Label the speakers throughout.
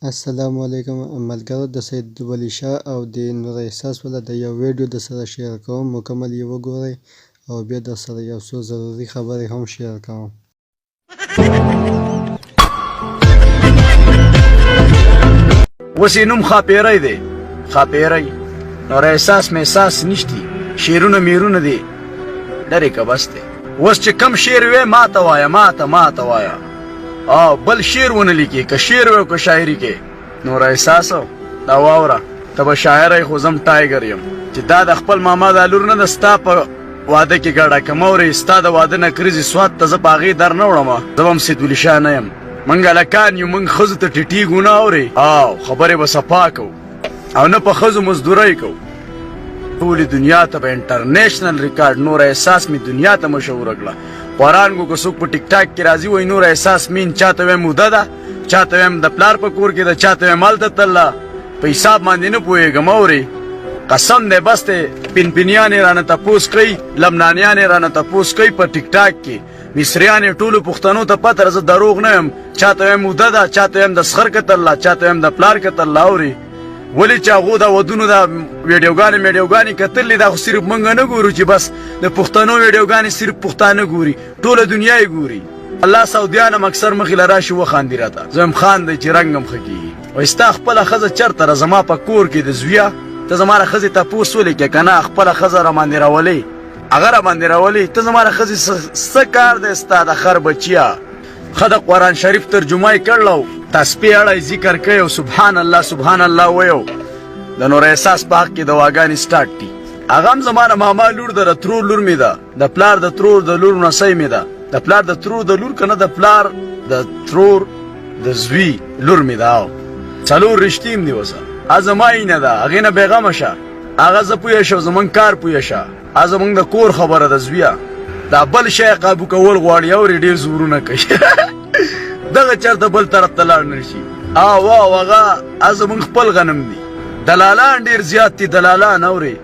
Speaker 1: السلام علیکم ملګرو، د سید ولی شاه او د نور احساس والا د یو ویډیو د سره شیر کوم. مکمل یې وګورئ او بیا در سره یو څو ضروري خبرې هم شیر کوم.
Speaker 2: اوس یې نوم ښاپیری دی. ښاپیری نور احساس مې احساس نشتی، شعرونه میرونه دي لرې که بس دی. اوس چې کم شعر وی ماته وایه، ماته وایه. او بل شعر ونه لیکي، که شعر وی او که شاعري کې. نور احساسو دا واوره، ته به شاعری خو زم ټایګر یم چې دا د خپل ماما دا لور نه ده ستا په واده کې ګډه کم. اورې ستا د واده نه کریزې سوات ته زه په هغې در نه وړم. زه به هم سید ولی شاه نه یم. موږ هلکان یو، موږ ښځو ته ټیټېږو نه. اورې او خبرې به صفا کوو او نه په ښځو مزدورۍ کوو. ټولې دنیا ته به انټرنیشنل ریکارډ نور احساس مې دنیا ته مشهوره کړه. قرآن کو که څوک په ټیک ټاک کې راځي وایي نور احساس مین، چاته وایم موده ده، چاته وایم د پلار په کور کې ده، چاته وایم هلته تلله. په حساب باندې نه پوهېږم. اورې قسم دی بس دی، پنپنیانې رانه تپوس کوي، لبنانیانې رانه تپوس کوي په ټیک ټاک کې. مصریانې ټولو پښتنو ته پته، زه دروغ نه یم. چاته وایم موده ده، چاته وایم د سخر کتله، چاته وایم د پلار کتله. اورې ولې چې هغو دا ودونو دا ویډیوګانې کتلې، دا خو صرف موږ نه ګورو چې بس د پښتنو ویډیوګانې صرف پښتانه ګوري، ټوله دنیا یې ګوري. الله سعودیان هم اکثر مخې له راشي وخاندي راته. زه هم خاندی چې رنګ هم ښه کېږي. وایي ستا خپله ښځه چېرته ده؟ زما په کور کې د زویه. ته زما له ښځې تپوس ولیکې که نه، خپله ښځه راباندې راولې، هغه راباندې راولې. ته زما له ښځې څه کار دی ستا د خر بچیه؟ ښه د قرآن شریف ترجمه یې کړلو، تسبیح اړی ذکر کوي او سبحان الله ویو. د نور احساس په حق کې دواګانې سټارټ دي. هغه هم زما نه ماما لور ده، د ترور لور مې ده، د پلار د ترور د لور نسۍ مې ده، د پلار د ترور د لور که نه، د پلار د ترور د زوی لور مې ده. او څلور رشتې هم دي اوسه. هغه زما یینه ده، هغې نه بېغمه شه. هغه زه پویه شه، زمونږ کار پویه شه. هغه زمونږ د کور خبره ده زویه. دا بل شی قابو کول غواړي. اورې ډېر زورونه کوي. دغه چېرته بل طرف ته لاړ نه شي. هغه زمونږ خپل غنم دي. دلالان ډېر زیات دي، دلالان. اورې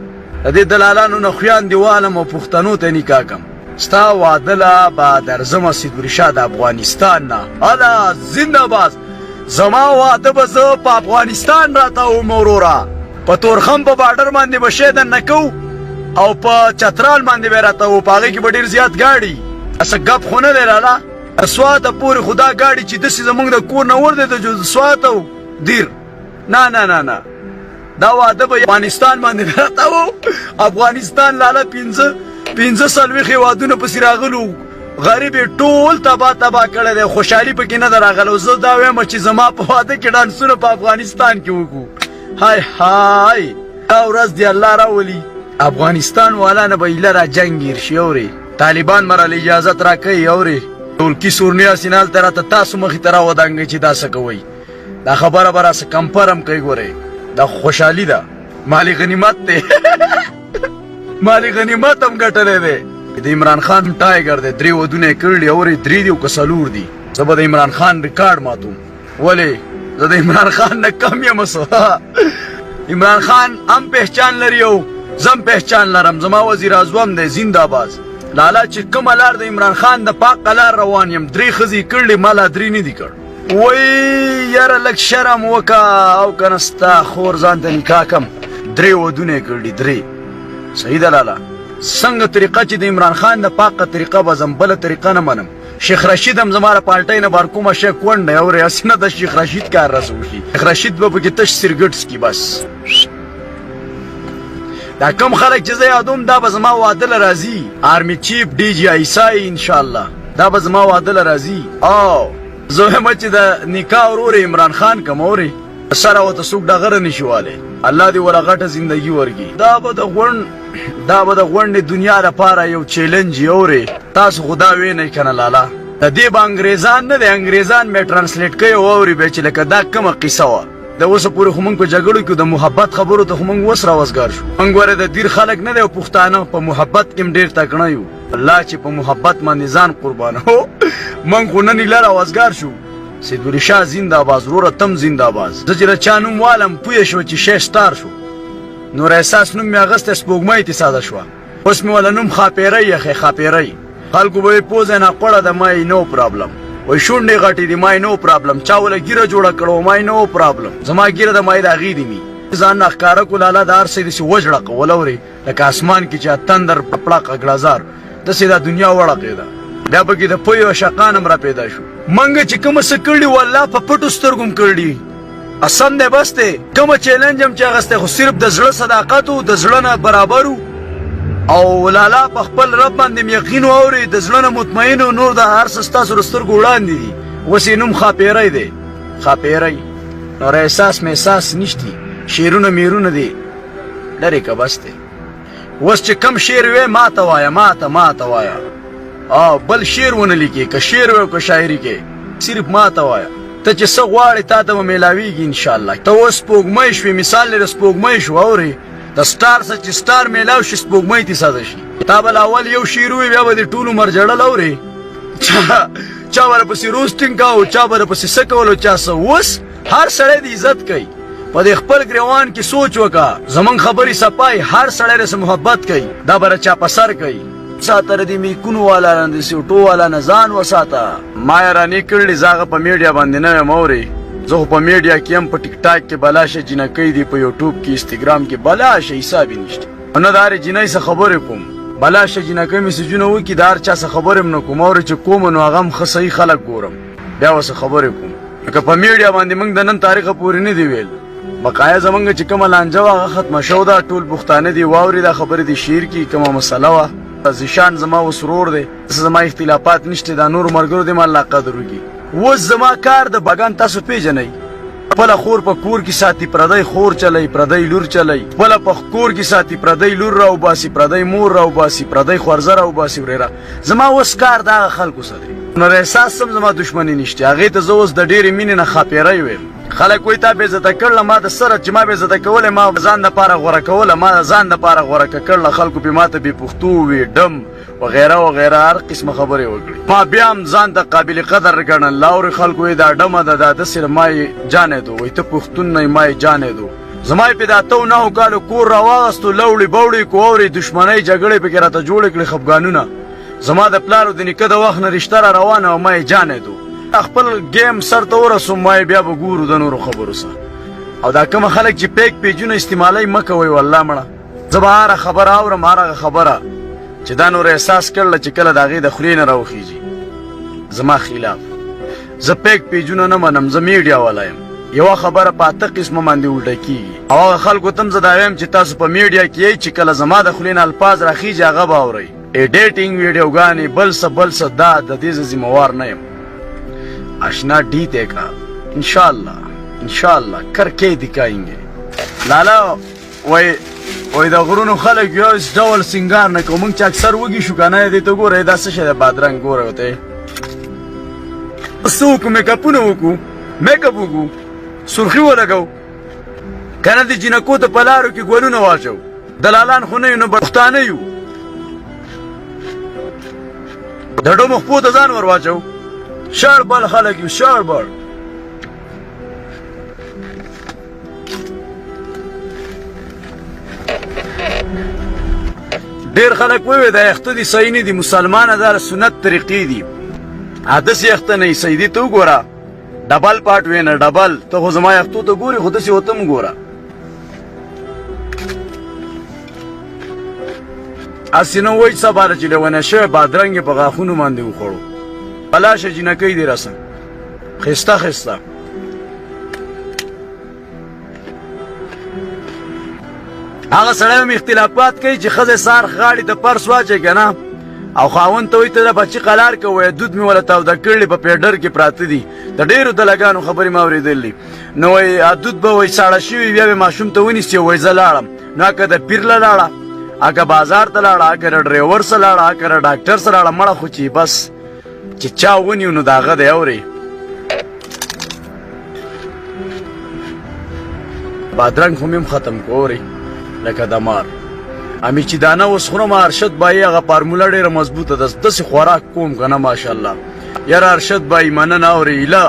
Speaker 2: د دې دلالانو نه خویان دې والم او پښتنو ته نکاح کم. ستا واده له به درځمه سید ولی شاه د افغانستان نه. هله زنده‌باد. زما واده به زه په افغانستان راته وم وروره. په تورخم په باډر باندې به شی دننه کوو او په چترال باندې به راته وو. په هغې کې به ډېر زیات ګاډي. هسه ګپ خو نه دی لاله. سواته پورې خو دا ګاډي چې داسې زمونږ د کور نه ور دی د سواته و دیر. نه دا واده به افغانستان باندې راته وو. افغانستان لاله پنځه څلوېښت هېوادونه پسې راغلو. غریب یې ټول تباه کړی دی، خوشحالي پکې نه ده راغلی. زه دا وایم چې زما په واده کې ډانسونه په افغانستان کې وکړو. های دا ورځ دی الله راولي. افغانستان والا نه به ایله را جنګ ګیر شي. اورې طالبان مراله اجازت راکوي. اورې ټولکي سورنیا سینال ته راته تاسو مخې ته راودانګئ چې دا څه کوئ. دا خبره به راسه کمپرم کوي. ګورئ دا خوشحالي ده، مالی غنیمت دی. مالی غنیمت هم ګټلی دی. د عمران خان ټایګر دی، 3 ودونه یې کړي. اورې 3 دي او که 4 دي. زه به د عمران خان ریکارډ ماتوم. ولې زه د عمران خان نه کم یم. عمران خان هم پهچان لري او زه هم پهچان لرم. زما وزیر اعظم دی زنده‌باد. لالا چې کومه لار د عمران خان د پاکه لار روان یم. 3 ښځې کړلې، ما لا 3 نه دي کړ. وای یاره لږ شرم وکه او که نه ستا خور ځان ته نکاح کم. 3 ودونه یې کړلي، 3. صحیح ده لاله. څنګه طریقه چې د عمران خان د پاکه طریقه به زم، بله طریقه نه منم. شیخ رشید هم زما له پالټۍ نه بار کومه شی کونډ دی. اورې هسې نه د شیخ رشید کار رسو شي. شیخ رشید به پکې تش سرګټ څکي بس. دا کم خلک چې زه یادوم دا به زما واده له راځي. آرمي چیف DG عیسی انشاءالله دا به زما واده له راځي. او زه وایم چې د نکاح ورور عمران خان کم. اورې سره ورته څوک ډغره نشي والی. الله دې وله غټه زندګي ورکړي. دا به د غونډې دنیا لپاره یو چیلنج. اورې تاسو خو دا وینئ که نه لاله. د دې به انګریزان نه دی، انګریزان مې ټرانسلیټ کوي. اورې بیا چې لکه دا کومه قصه وه. د اوسه پورې خو موږ په جګړو کې د محبت خبرو ته خو موږ اوس راوزګار شو. موږ ګوره د دیر خلک نه دی او پښتانه په محبت کې هم ډېر تکړه یو. الله چې په محبت باندې ځان قربانه هو. موږ خو نن ایله راوزګار شو. سید ولی شاه زنده‌باد. وروره تم زنده‌باد. زه چې د چا نوم والم پوه شو چې 6 سټار شو. نور احساس نوم مې اغستی، سپوږمۍ تې ساده شوه. اوس مې وله نوم ښاپیری ایښی. ښاپیری خلکو به یې پوزه ناقوړه ده. ما نو پرابلم. وای شونډې غټې دي مای نو پرابلم چا وله ګیره جوړه کړو مای نو پرابلم زما ګیره د مای د هغې دي می ځان نه ښکاره کړو لالا د هر څه داسې وژړقه ولورې لکه اسمان کې چې تندر پړقه ګړزار داسې دا دنیا وړقېده بیا پکې د پوی او شقان هم را پیدا شو منګه چې کومه څه کړي وو الله په پټو سترګو م کړي اسم دی بس دی کومه چیلنج هم چې اخیستی خو صرف د زړه صداقت و د زړه نه برابر او لالا په خپل رب باندې م یقین واوري د زړه نه مطمئن و نور د هر څه ستاسو د سترګو وړاندې دي اوس یې نوم ښاپیری دی ښاپیری نور احساس مې احساس نشتی شعرونه میرونه دي لرې که بس دی اوس چې کم شعر وی ما ته وایه ما ته وایه بل شعر ونه لیکې که شعر وی او که شاعري کې صرف ما ته وایه ته چې څه غواړې تا ته به میلاویږي انشاءالله ته اوس سپوږمۍ شوې مثال لرې سپوږمۍ شو اورې د سټار څه چې سټار میلاو شي سپوږمۍ تی ساده شي تا به اول یو شعر ووي بیا به دې ټول عمر جړل اورې چا به راپسې روسټینګ کاو چا به راپسې څه کول او چا څه اوس هر سړی د عزت کوي په دې خپل ګریوان کې سوچ وکړه زمونږ خبرې صفای هر سړی رسه محبت کوي دا به چا په سر کوي ساته ردی میکونو والا نه د سیوټو والا نه ځان وساته ما یې رانې کړلې زه هغه په میډیا باندې نه یم اورې زه خو په میډیا کې هم په ټیک ټاک کې بلاشه جینکۍ دي په یوټیوب کې انسټاګرام کې بلاشه حساب یې نشته نه د هرې جینۍ څه خبرې کوم بلاشه جینکۍ میسجونه وکړي د هر چا څه خبرې هم نه کوم اورې چې کوم نو هغه هم ښه صحیح خلک ګورم بیا ورڅه خبرې کوم لکه په میډیا باندې موږ د نن تاریخه پورې نه دی ویل بقایا زمونږ چې کومه لانجه وه هغه ختمه شو ده ټول پښتانه دي واوري دا خبرې د شعر کې کومه مسله وه زیشان زما اوس ورور دی زما اختلافات نشته دا نور ملګرو دی ما الله قدر وکړي اوس زما کار د بګان تاسو پیژنئ خپله خور په کور کې ساتي پردی خور چلی پردی لور چلی خپله په کور کې ساتي پردی لور راوباسي پردی مور راوباسي پردی خورزه راوباسي ورېره زما اوس کار د هغه خلکو سره دی نور احساس هم زما دشمني نشته هغې ته زه اوس د ډېرې مینې نه ښاپیری ویم خلک وایي تا بېعزته کړله ما د سره چې ما بېعزته کولی ما ځان دپاره غوره کوله ما ځان دپاره غوره که کړله خلکو پې ما ته بې پښتو وي ډم وغیره وغیره هر قسمه خبرې وکړي ما بیا هم ځان ته قابل قدر ګڼل لاورې خلکو وایي دا ډمه ده دا داسې ما یې جانېدو وایي ته پښتون نه ما یې جانېدو زما یې پې د 8 9 کالو کور راواغستو لوړې بوړې کو اورې دښمنۍ جګړې پکې راته جوړې کړې خفګانونه زما د پلار او د نیکه د وخت نه رشته را روانه او ما یې جانېدو خپل گیم سر ته ورسوم ما بیا به ګورو د نورو خبرو سره او دا کومه خلک چې پیک پیجونه استعمالوي مه کوئ والله مړه زه به هره خبره اورم هر هغه خبره چې دا نور احساس کړله چې کله د هغې د خولې نه راوخیږي زما خلاف زه پیک پیجونه نه منم زه میډیا والا یم یوه خبره په 8 قسمه باندې الټه کېږي او هغه خلکو ته هم زه دا وایم چې تاسو په میډیا کې یئ چې کله زما د خولې نه الفاظ راخیږي هغه به اورئ ایډیټینګ ویډیوګانې بل څه دا د دې زه ذمهوار نه یم आशना डी देगा इंशाल्लाह करके दिखाएंगे लाला वही د غرونو خلک یو ډول سنگار نه کوم چې اکثر وږي شو کنه دې ته ګوره دا څه شه د بادرنګ ګوره وته سوق میکاپونه وکړو میکاپ وکړو سرخي ولګو کنه د جنکو ته پلارو کې ګولونه واچو دلالان خو نه نو پښتانه یو دډو مخپو ته ځان ور واچو شړبل خلک یو شړبل ډیر خلک وایي دا یخته دي صحیح نه دي مسلمانه دا سنت طریقې دي حدث یخته نه صحیح دي ته وګوره ډبل پاټ وینه ډبل ته خو زما یختو ته ګوري خو داسې ورته م ګوره هسې نه وایي سبا چې لیونی شوی بادرنګ یې په غاښونو باندې وخوړو پلاشه جینکۍ دې راسه ښایسته ښایسته هغه سړی هم اختلافات کوي چې ښځې سار غاړې ته پرس واچوي که نه او خاوند ته وایي ته د بچي قلار کوه دود مې وله تاوده کړي په پیډر کې پراته دي د ډېرو دلګانو خبرې ما اورېدلې نو وایي دود به وایي ساړه شوي بیا به ماشوم ته ونیسي وایي زه لاړم نو که د پیر له لاړه که بازار ته لاړه که د ډریور سره لاړه که د ډاکټر سره لاړه مړه خو چې بس چې چا ونیو نو د هغه دی اورې بادرنګ خو مې هم ختم کو اورې لکه د مار امي چې دانه اوس خورم ارشد بایي هغه فارموله ډېره مضبوطه ده داسې خوراک کوم که نه ماشاءالله یاره ارشد بایي مننه اورې ایله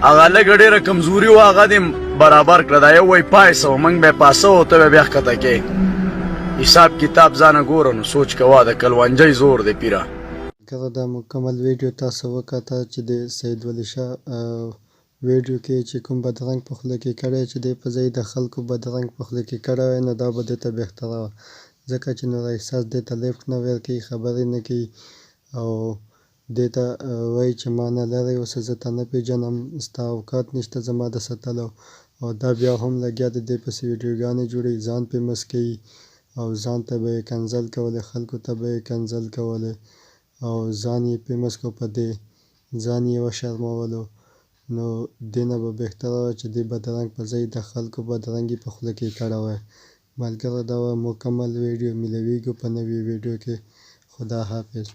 Speaker 2: هغه لږه ډېره کمزوري وه هغه دې برابر کړه دا یو وایي پایسه و موږ به یې پاسه و ته به بیا ښکته کې حساب کتاب ځانه ګوره نو سوچ کوه د کلونجۍ زور دی پیره
Speaker 1: ملګرو دا مکمل ویډیو تاسو وکته چې د سید ولی شاه ویډیو کې چې کوم بدرنګ په خوله کې کړی چې دی په ځای د خلکو بدرنګ په خوله کې کړی وای نو دا به ده ته بهتره وه ځکه چې نور احساس دې ته لیفټ نه ورکوي خبرې نه کوي او دې ته وایي چې ما نه لرې اوسه زه تا نه پېژنم ستا اوقات نشته زما د ساتلو او دا بیا هم لګیا د دې پسې ویډیوګانې جوړوي ځان فیمس کوي او ځان ته به یې کنځل کولې خلکو ته به یې کنځل کولې او ځان یې فیمس کو په دې ځان یې وشرمولو نو دې نه به بهتره وه چې دې بدرنګ په ځای د خلکو بدرنګي په خوله کې کړی وای ملګرو دا مکمل ویډیو ملویږو په نوي ویډیو کې خدا حافظ